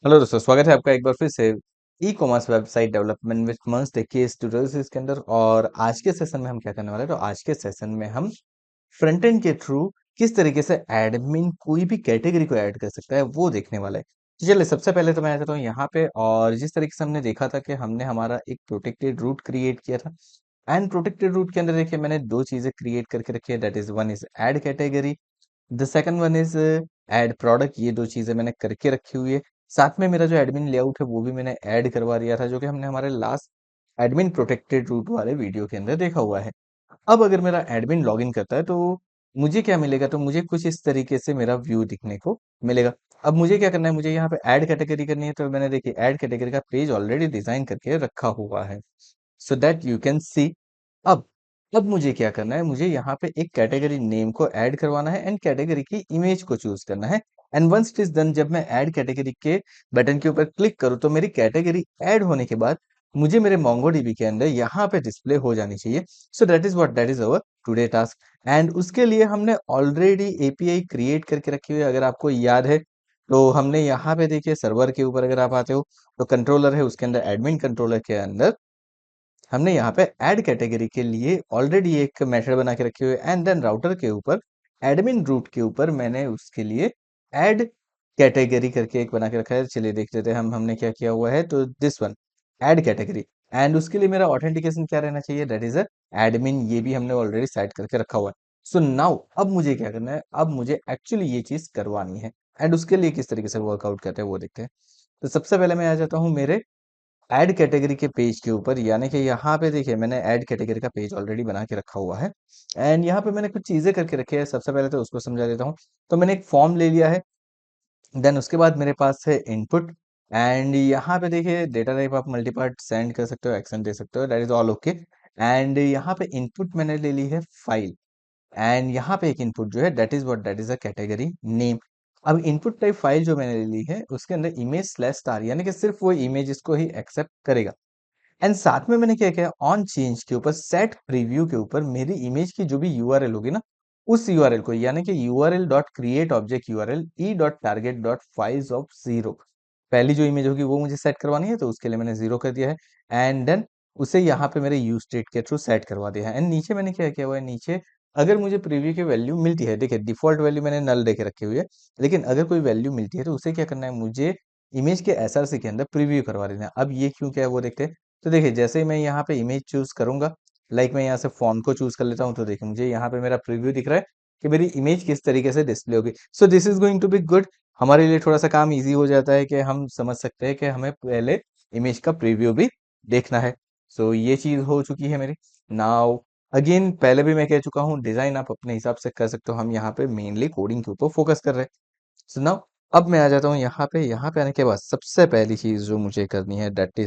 Hello दोस्तों, स्वागत है आपका एक बार फिर से e commerce website development with मंस देखिए इस ट्यूटोरियल इसके अंदर। और आज के सेशन में हम क्या करने वाले हैं, तो आज के सेशन में हम फ्रंट एंड के थ्रू किस तरीके से एडमिन कोई भी कैटेगरी को ऐड कर सकता है वो देखने वाला है। तो चलिए, सबसे पहले तो मैं आ जाता हूँ यहाँ पे। और जिस तरीके से हमने देखा था कि हमने हमारा एक प्रोटेक्टेड रूट क्रिएट किया था, एंड प्रोटेक्टेड रूट के अंदर देखिए मैंने दो चीजें क्रिएट करके रखी है, that is one is add category, the second one is add product. ये दो चीजें मैंने करके रखी हुई है। साथ में मेरा जो एडमिन लेआउट है वो भी मैंने ऐड करवा दिया था, जो कि हमने हमारे लास्ट एडमिन प्रोटेक्टेड रूट वाले वीडियो के अंदर देखा हुआ है। अब अगर मेरा एडमिन लॉगिन करता है तो मुझे क्या मिलेगा, तो मुझे कुछ इस तरीके से मेरा व्यू दिखने को मिलेगा। अब मुझे क्या करना है, मुझे यहाँ पे ऐड कैटेगरी करनी है, तो मैंने देखिए ऐड कैटेगरी का पेज ऑलरेडी डिजाइन करके रखा हुआ है, so that you can see. अब अब मुझे क्या करना है, मुझे यहाँ पे एक कैटेगरी नेम को ऐड करवाना है एंड कैटेगरी की इमेज को चूज करना है। And once it is done, जब मैं ऐड कैटेगरी के बटन के ऊपर क्लिक करूँ तो मेरी कैटेगरी ऐड होने के बाद मुझे मेरे मोंगोडीबी के अंदर यहाँ पे डिस्प्ले हो जानी चाहिए। So that is our today task. And उसके लिए हमने ऑलरेडी एपीआई क्रिएट करके रखी हुई है, अगर आपको याद है तो हमने यहाँ पे देखिए सर्वर के ऊपर अगर आप आते हो तो कंट्रोलर है, उसके अंदर एडमिन कंट्रोलर के अंदर हमने यहाँ पे ऐड कैटेगरी के लिए ऑलरेडी एक मेथड बना के रखी हुई है। एंड देन राउटर के ऊपर एडमिन रूट के ऊपर मैंने उसके लिए ऐड कैटेगरी करके एक बना के रखा है। चलिए देख लेते हैं हमने क्या किया हुआ है, तो this one add category. And उसके लिए मेरा ऑथेंटिकेशन क्या रहना चाहिए, दैट इज अ एडमिन। ये भी हमने ऑलरेडी सेट करके रखा हुआ है। सो नाउ अब मुझे क्या करना है, अब मुझे एक्चुअली ये चीज करवानी है। एंड उसके लिए किस तरीके से वर्कआउट करते हैं वो देखते हैं। तो सबसे पहले मैं आ जाता हूँ मेरे ऐड कैटेगरी के पेज के ऊपर, यानी कि यहाँ पे देखिए मैंने ऐड कैटेगरी का पेज ऑलरेडी बना के रखा हुआ है। एंड यहाँ पे मैंने कुछ चीजें करके रखी है, सबसे पहले तो उसको समझा देता हूँ। तो मैंने एक फॉर्म ले लिया है, देन उसके बाद मेरे पास है इनपुट। एंड यहाँ पे देखिए डेटा टाइप आप मल्टीपार्ट सेंड कर सकते हो, एक्शन दे सकते हो, that is all okay. And यहाँ पे इनपुट मैंने ले ली है फाइल। एंड यहाँ पे एक इनपुट जो है that is a category name. अब इनपुट टाइप फाइल जो मैंने ले ली है उसके अंदर इमेज स्लैश स्टार, यानी कि सिर्फ वो इमेज इसको ही एक्सेप्ट करेगा। एंड साथ में मैंने क्या किया, ऑन चेंज के ऊपर सेट प्रीव्यू के ऊपर मेरी इमेज की जो भी यूआरएल होगी ना, उस यूआरएल को, यानी कि URL dot create object URL E dot target dot files of zero, पहली जो इमेज होगी वो मुझे सेट करवानी है, तो उसके लिए मैंने जीरो कर दिया है। एंड देन उसे यहाँ पे मेरे यूज स्टेट के थ्रू सेट करवा दिया है। एंड नीचे मैंने क्या किया हुआ है, नीचे अगर मुझे प्रीव्यू की वैल्यू मिलती है, देखिए डिफॉल्ट वैल्यू मैंने नल देके रखी हुई है, लेकिन अगर कोई वैल्यू मिलती है तो उसे क्या करना है, मुझे इमेज के एसआरसी के अंदर प्रीव्यू करवा देना है। अब ये क्यों क्या है वो देखते हैं। तो देखिए जैसे ही मैं यहाँ पे इमेज चूज करूंगा, लाइक मैं यहाँ से फॉर्म को चूज कर लेता हूँ, तो देखिए मुझे यहाँ पे मेरा प्रीव्यू दिख रहा है कि मेरी इमेज किस तरीके से डिस्प्ले होगी। So this is going to be good. हमारे लिए थोड़ा सा काम इजी हो जाता है कि हम समझ सकते हैं कि हमें पहले इमेज का प्रीव्यू भी देखना है। सो ये चीज हो चुकी है मेरी। नाउ अगेन पहले भी मैं कह चुका हूँ, डिजाइन आप अपने हिसाब से कर सकते हो, हम यहाँ पे मेनली कोडिंग के ऊपर फोकस कर रहे हैं। सो नाउ अब मैं आ जाता हूँ यहाँ पे आने के बाद सबसे पहली चीज जो मुझे करनी है, दैट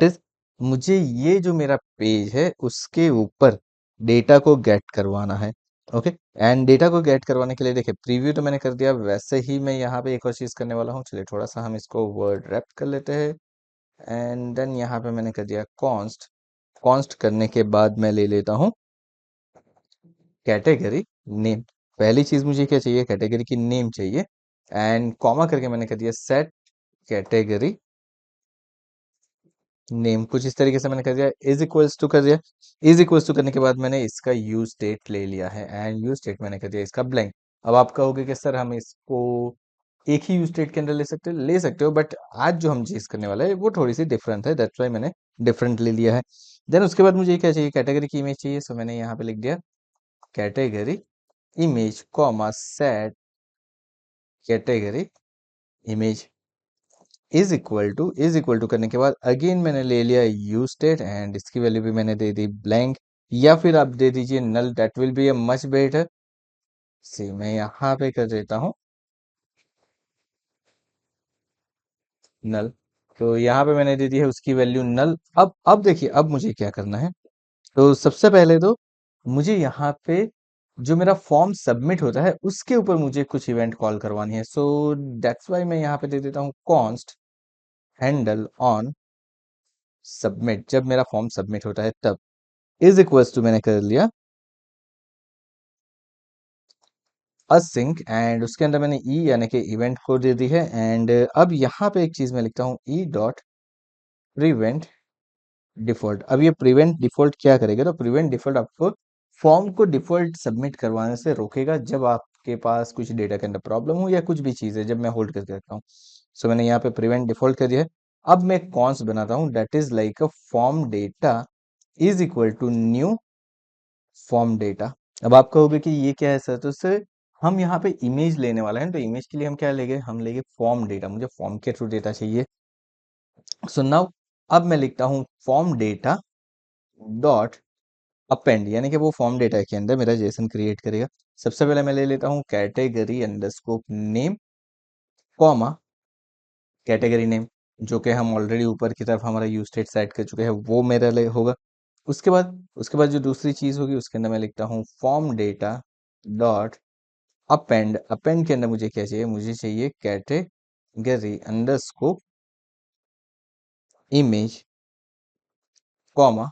इज मुझे ये जो मेरा पेज है उसके ऊपर डेटा को गेट करवाना है। ओके। एंड डेटा को गेट करवाने के लिए देखिए प्रीव्यू तो मैंने कर दिया, वैसे ही मैं यहाँ पे एक और चीज करने वाला हूँ। चलिए थोड़ा सा हम इसको वर्ड रैप कर लेते हैं। एंड देन यहाँ पे मैंने कर दिया कॉन्स्ट। कॉन्स्ट करने के बाद मैं ले लेता हूँ कैटेगरी नेम। पहली चीज मुझे क्या चाहिए, कैटेगरी की नेम चाहिए। एंड कॉमा करके मैंने कर दिया सेट कैटेगरी नेम, कुछ इस तरीके से मैंने कर दिया, इज इक्वल्स टू कर दिया। इज इक्वल्स टू करने के बाद मैंने इसका यूज स्टेट ले लिया है, एंड यूज स्टेट मैंने कर दिया इसका ब्लैंक। अब आप कहोगे कि सर हम इसको एक ही यूज स्टेट के अंदर ले सकते हो, बट आज जो हम चीज करने वाले हैं वो थोड़ी सी डिफरेंट है, दैट्स वाई मैंने डिफरेंट ले लिया है। देन उसके बाद मुझे क्या चाहिए, कैटेगरी की इमेज चाहिए। सो मैंने यहाँ पे लिख दिया category image comma set category image is equal to करने के बाद अगेन मैंने ले लिया यूज स्टेट, एंड इसकी वैल्यू भी मैंने दे दी ब्लैंक, या फिर आप दे दीजिए null, that will be a much better. See मैं यहाँ पे कर देता हूँ नल। तो यहाँ पे मैंने दे दी है उसकी वैल्यू नल। अब देखिए अब मुझे क्या करना है, तो सबसे पहले तो मुझे यहाँ पे जो मेरा फॉर्म सबमिट होता है उसके ऊपर मुझे कुछ इवेंट कॉल करवानी है। सो दैट्स वाई मैं यहाँ पे दे देता हूँ कॉन्स्ट हैंडल ऑन सबमिट, जब मेरा फॉर्म सबमिट होता है तब। इज इक्वल्स टू मैंने कर लिया असिंक, एंड उसके अंदर मैंने ई यानी कि इवेंट को दे दी है। एंड अब यहाँ पे एक चीज मैं लिखता हूँ ई डॉट प्रिवेंट डिफॉल्ट। अब ये प्रिवेंट डिफॉल्ट क्या करेगा, तो प्रिवेंट डिफॉल्ट आपको फॉर्म को डिफॉल्ट सबमिट करवाने से रोकेगा जब आपके पास कुछ डेटा के अंदर प्रॉब्लम हो या कुछ भी चीज़ है जब मैं होल्ड करके रखता हूँ। सो मैंने यहाँ पे प्रिवेंट डिफॉल्ट कर दिया है। अब मैं कॉन्स बनाता हूँ, that is like a form data is equal to new form data. अब आप कहोगे कि ये क्या है सर, तो सर हम यहाँ पे इमेज लेने वाले हैं, तो इमेज के लिए हम क्या लेंगे, हम लेंगे फॉर्म डेटा। मुझे फॉर्म के थ्रू डेटा चाहिए। सो नाउ अब मैं लिखता हूँ फॉर्म डेटा डॉट अपेंड, यानी कि वो फॉर्म डेटा के अंदर मेरा जेसन क्रिएट करेगा। सबसे पहले मैं ले लेता हूँ category underscore name, comma category name, जो कि हम ऑलरेडी ऊपर की तरफ हमारा यूज स्टेट सेट कर चुके हैं, वो मेरा ले होगा। उसके बाद जो दूसरी चीज होगी उसके अंदर मैं लिखता हूँ form data dot append. Append के अंदर मुझे क्या चाहिए, मुझे चाहिए category underscore image, comma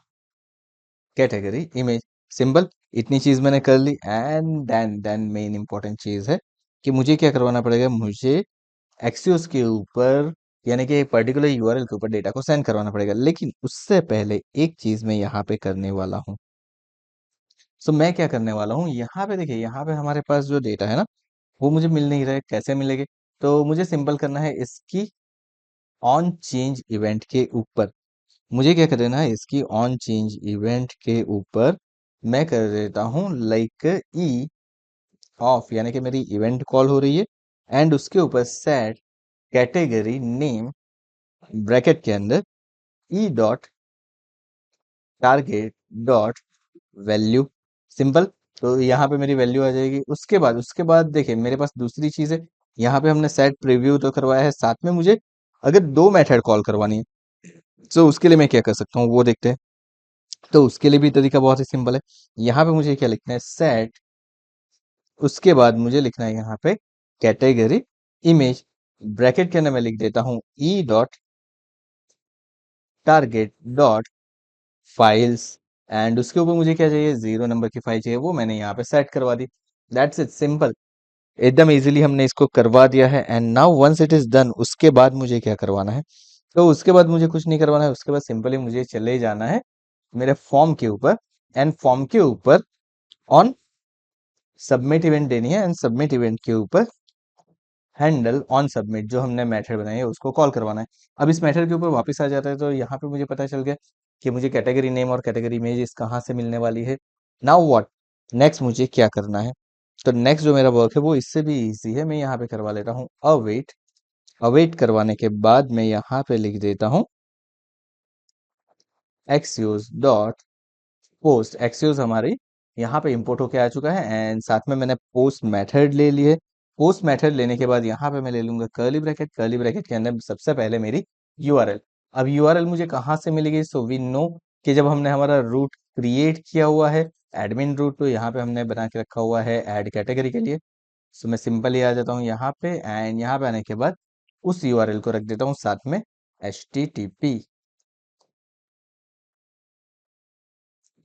category image. Simple, इतनी चीज मैंने कर ली। एंड देन मेन इंपॉर्टेंट चीज है कि मुझे क्या करवाना पड़ेगा, मुझे एक्सियोस के ऊपर यानी कि एक पर्टिकुलर यूआरएल के ऊपर डेटा को सेंड करवाना पड़ेगा। लेकिन उससे पहले एक चीज मैं यहाँ पे करने वाला हूँ। सो मैं क्या करने वाला हूँ, यहाँ पे देखिए, यहाँ पे हमारे पास जो डेटा है ना, वो मुझे मिल नहीं रहा है। कैसे मिलेंगे, तो मुझे सिंपल करना है इसकी ऑन चेंज इवेंट के ऊपर। मुझे क्या कर देना है, इसकी ऑन चेंज इवेंट के ऊपर मैं कर देता हूँ लाइक ई ऑफ, यानी कि मेरी इवेंट कॉल हो रही है। एंड उसके ऊपर सेट कैटेगरी नेम ब्रैकेट के अंदर E dot target dot value. Simple, तो यहाँ पे मेरी वैल्यू आ जाएगी। उसके बाद देखिए मेरे पास दूसरी चीज है, यहाँ पे हमने सेट प्रीव्यू तो करवाया है, साथ में मुझे अगर दो मेथड कॉल करवानी है, तो उसके लिए मैं क्या कर सकता हूँ वो देखते हैं। तो उसके लिए भी तरीका बहुत ही सिंपल है। यहाँ पे मुझे क्या लिखना है, सेट, उसके बाद मुझे लिखना है यहाँ पे कैटेगरी इमेज, ब्रैकेट के अंदर मैं लिख देता हूँ E dot target dot files. And उसके ऊपर मुझे क्या चाहिए, 0 नंबर की फाइल चाहिए, वो मैंने यहाँ पे सेट करवा दी। दैट्स इट, सिंपल, एकदम इजीली हमने इसको करवा दिया है। And now once it is done, उसके बाद मुझे क्या करवाना है, तो उसके बाद मुझे कुछ नहीं करवाना है। उसके बाद सिंपली मुझे चले जाना है मेरे फॉर्म के ऊपर, एंड फॉर्म के ऊपर ऑन सबमिट इवेंट देनी है। एंड सबमिट इवेंट के ऊपर हैंडल ऑन सबमिट, जो हमने मेथड बनाई है उसको कॉल करवाना है। अब इस मेथड के ऊपर वापस आ जाता है, तो यहाँ पे मुझे पता चल गया कि मुझे कैटेगरी नेम और कैटेगरी इमेज कहाँ से मिलने वाली है। नाउ व्हाट, नेक्स्ट मुझे क्या करना है, तो नेक्स्ट जो मेरा वर्क है वो इससे भी इजी है। मैं यहाँ पे करवा लेता हूँ अवेट। अवेट करवाने के बाद मैं यहाँ पे लिख देता हूँ एक्सियोस डॉट पोस्ट। एक्सियोस हमारी यहाँ पे इंपोर्ट होके आ चुका है। एंड साथ में मैंने पोस्ट मेथड ले ली है। पोस्ट मेथड लेने के बाद यहाँ पे मैं ले लूंगा कर्ली ब्रैकेट। कर्ली ब्रैकेट के अंदर सबसे पहले मेरी यूआरएल। अब यूआरएल मुझे कहाँ से मिलेगी, सो वी नो कि जब हमने हमारा रूट क्रिएट किया हुआ है, एडमिन रूट, तो यहाँ पे हमने बना के रखा हुआ है ऐड कैटेगरी के लिए। सो मैं सिंपली आ जाता हूँ यहाँ पे, एंड यहाँ पे आने के बाद उस यूआरएल को रख देता हूँ साथ में http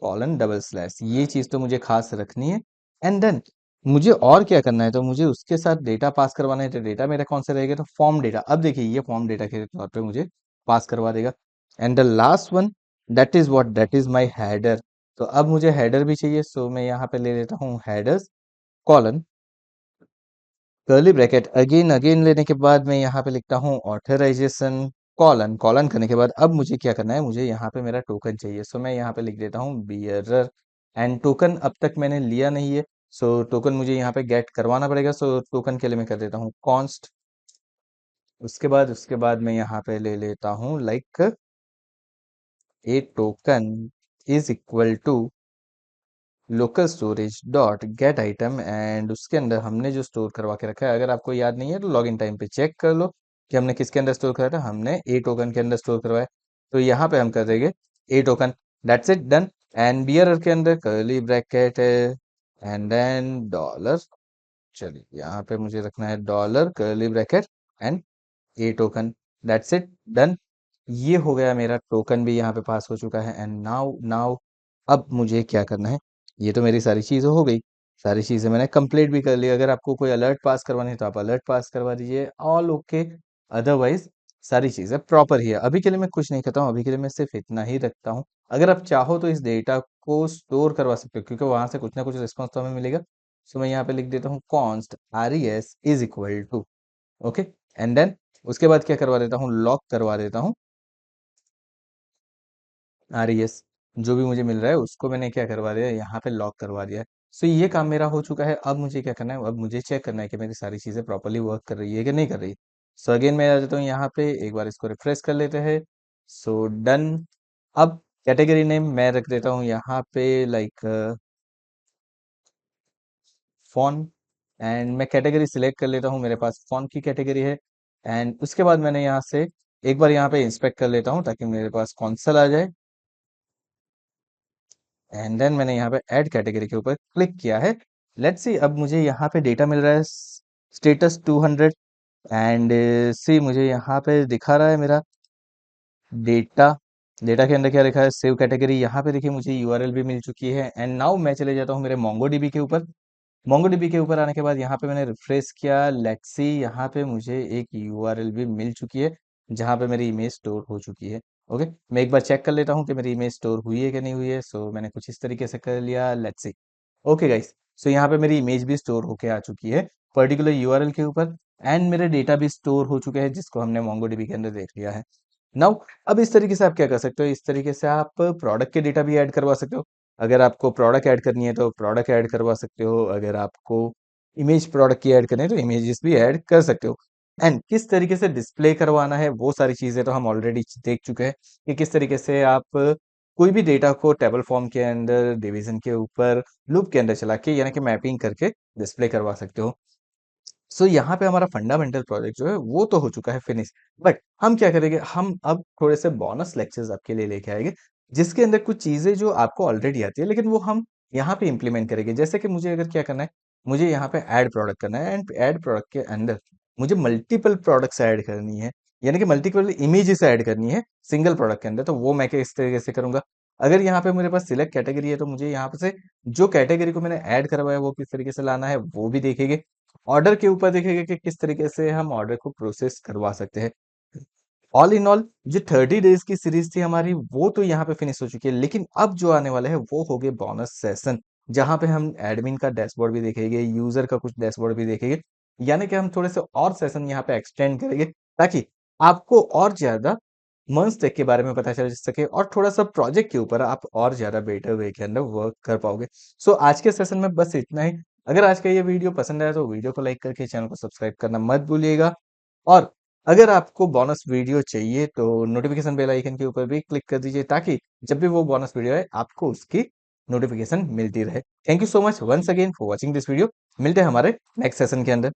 कॉलन डबल स्लैश। ये चीज तो मुझे खास रखनी है। एंड देन मुझे और क्या करना है, तो मुझे उसके साथ डेटा पास करवाना है। तो डेटा मेरा कौन सा रहेगा, तो फॉर्म डेटा। अब देखिए ये फॉर्म डेटा के तौर पे मुझे पास करवा देगा। And the last one, that is what, that is my header. तो अब मुझे हेडर भी चाहिए, सो मैं यहाँ पे ले लेता हूँ headers colon curly bracket again again लेने के बाद मैं यहाँ पे लिखता हूँ ऑथराइजेशन कॉलन। कॉलन करने के बाद अब मुझे क्या करना है, मुझे यहाँ पे मेरा टोकन चाहिए। सो मैं यहाँ पे लिख देता हूँ बियरर। एंड टोकन अब तक मैंने लिया नहीं है, सो टोकन मुझे यहाँ पे गेट करवाना पड़ेगा। सो टोकन के लिए मैं कर देता हूँ कॉन्स्ट। उसके बाद मैं यहाँ पे ले लेता हूँ like a token is equal to local storage dot get item. And उसके अंदर हमने जो स्टोर करवा के रखा है, अगर आपको याद नहीं है तो लॉगिन टाइम पे चेक कर लो कि हमने किसके अंदर स्टोर करा था। हमने ए टोकन के अंदर स्टोर करवाया, तो यहाँ पे हम कर देंगे a token. That's it, done. And बियर के अंदर curly bracket and then dollar. चलिए यहाँ पे मुझे रखना है dollar curly bracket and a token. That's it, done. ये हो गया, मेरा टोकन भी यहाँ पे पास हो चुका है। एंड नाउ नाउ अब मुझे क्या करना है, ये तो मेरी सारी चीजें हो गई। सारी चीजें मैंने कंप्लीट भी कर ली। अगर आपको कोई अलर्ट पास करवानी है तो आप अलर्ट पास करवा दीजिए, ऑल ओके। अदरवाइज सारी चीजें प्रॉपर ही है। अभी के लिए मैं कुछ नहीं करता हूँ, अभी के लिए मैं सिर्फ इतना ही रखता हूँ। अगर आप चाहो तो इस डेटा को स्टोर करवा सकते हो, क्योंकि वहां से कुछ ना कुछ रिस्पॉन्स तो हमें मिलेगा। सो मैं यहाँ पे लिख देता हूँ const res is equal to, okay. And then उसके बाद क्या करवा देता हूँ, लॉक करवा देता हूँ res। जो भी मुझे मिल रहा है उसको मैंने क्या करवा दिया, यहाँ पे लॉक करवा दिया है। सो ये काम मेरा हो चुका है। अब मुझे क्या करना है, अब मुझे चेक करना है कि मेरी सारी चीजें प्रॉपरली वर्क कर रही है कि नहीं कर रही। सो अगेन मैं आ जाता हूँ यहाँ पे, एक बार इसको रिफ्रेश कर लेते हैं। So done. अब कैटेगरी नेम मैं रख देता हूँ यहाँ पे लाइक फॉन। एंड मैं कैटेगरी सिलेक्ट कर लेता हूँ, मेरे पास फॉन की कैटेगरी है। एंड उसके बाद मैंने यहाँ से एक बार यहाँ पे इंस्पेक्ट कर लेता हूँ ताकि मेरे पास कौनसल आ जाए। एंड देन मैंने यहाँ पे ऐड कैटेगरी के ऊपर क्लिक किया है। लेट्स सी, अब मुझे यहाँ पे डेटा मिल रहा है स्टेटस 200। एंड सी मुझे यहाँ पे दिखा रहा है मेरा डेटा। डेटा के अंदर क्या लिखा है, सेव कैटेगरी। यहाँ पे देखिए मुझे यूआरएल भी मिल चुकी है। एंड नाउ मैं चले जाता हूँ मेरे मोंगोडीबी के ऊपर। मोंगोडीबी के ऊपर आने के बाद यहाँ पे मैंने रिफ्रेश किया, लेट्स सी यहाँ पे मुझे एक यूआरएल भी मिल चुकी है जहाँ पे मेरी इमेज स्टोर हो चुकी है। ओके, मैं एक बार चेक कर लेता हूँ कि मेरी इमेज स्टोर हुई है कि नहीं हुई है। सो मैंने कुछ इस तरीके से कर लिया, लेट्स सी। ओके गाइस, सो यहाँ पे मेरी इमेज भी स्टोर होके आ चुकी है पर्टिकुलर यूआरएल के ऊपर। एंड मेरे डेटा भी स्टोर हो चुके हैं जिसको हमने मोंगोडीबी के अंदर देख लिया है। नाउ अब इस तरीके से आप क्या कर सकते हो, इस तरीके से आप प्रोडक्ट के डेटा भी ऐड करवा सकते हो। अगर आपको प्रोडक्ट ऐड करनी है तो प्रोडक्ट ऐड करवा सकते हो। अगर आपको इमेज प्रोडक्ट की ऐड करनी है तो इमेजेस भी ऐड कर सकते हो। एंड किस तरीके से डिस्प्ले करवाना है वो सारी चीजें तो हम ऑलरेडी देख चुके हैं कि किस तरीके से आप कोई भी डेटा को टेबल फॉर्म के अंदर, डिवीजन के ऊपर, लूप के अंदर चला के यानी कि मैपिंग करके डिस्प्ले करवा सकते हो। सो यहाँ पे हमारा फंडामेंटल प्रोजेक्ट जो है वो तो हो चुका है फिनिश। बट हम क्या करेंगे, हम अब थोड़े से बोनस लेक्चर्स आपके लिए लेके आएंगे जिसके अंदर कुछ चीजें जो आपको ऑलरेडी आती है लेकिन वो हम यहाँ पे इम्प्लीमेंट करेंगे। जैसे कि मुझे अगर क्या करना है, मुझे यहाँ पे ऐड प्रोडक्ट करना है। एंड ऐड प्रोडक्ट के अंदर मुझे मल्टीपल प्रोडक्ट्स ऐड करनी है, यानी कि मल्टीपल इमेजेस ऐड करनी है सिंगल प्रोडक्ट के अंदर। तो वो मैं किस तरीके से करूंगा, अगर यहाँ पे मेरे पास सिलेक्ट कैटेगरी है तो मुझे यहाँ पे से जो कैटेगरी को मैंने ऐड करवाया वो किस तरीके से लाना है वो भी देखेंगे। ऑर्डर के ऊपर देखेंगे कि किस तरीके से हम ऑर्डर को प्रोसेस करवा सकते हैं। ऑल इन ऑल जो 30 डेज की सीरीज थी हमारी वो तो यहाँ पे फिनिश हो चुकी है, लेकिन अब जो आने वाला है वो हो गए बोनस सेशन, जहां पे हम एडमिन का डैशबोर्ड भी देखेंगे, यूजर का कुछ डैशबोर्ड भी देखेंगे। यानी कि हम थोड़े से और सेशन यहाँ पे एक्सटेंड करेंगे ताकि आपको और ज्यादा मंच टेक के बारे में पता चल सके और थोड़ा सा प्रोजेक्ट के ऊपर आप और ज्यादा बेटर वे के अंदर वर्क कर पाओगे। सो आज के सेशन में बस इतना ही। अगर आज का ये वीडियो पसंद आया तो वीडियो को लाइक करके चैनल को सब्सक्राइब करना मत भूलिएगा। और अगर आपको बोनस वीडियो चाहिए तो नोटिफिकेशन बेल आइकन के ऊपर भी क्लिक कर दीजिए ताकि जब भी वो बोनस वीडियो है आपको उसकी नोटिफिकेशन मिलती रहे। Thank you so much once again for watching this video. मिलते हैं हमारे नेक्स्ट सेशन के अंदर।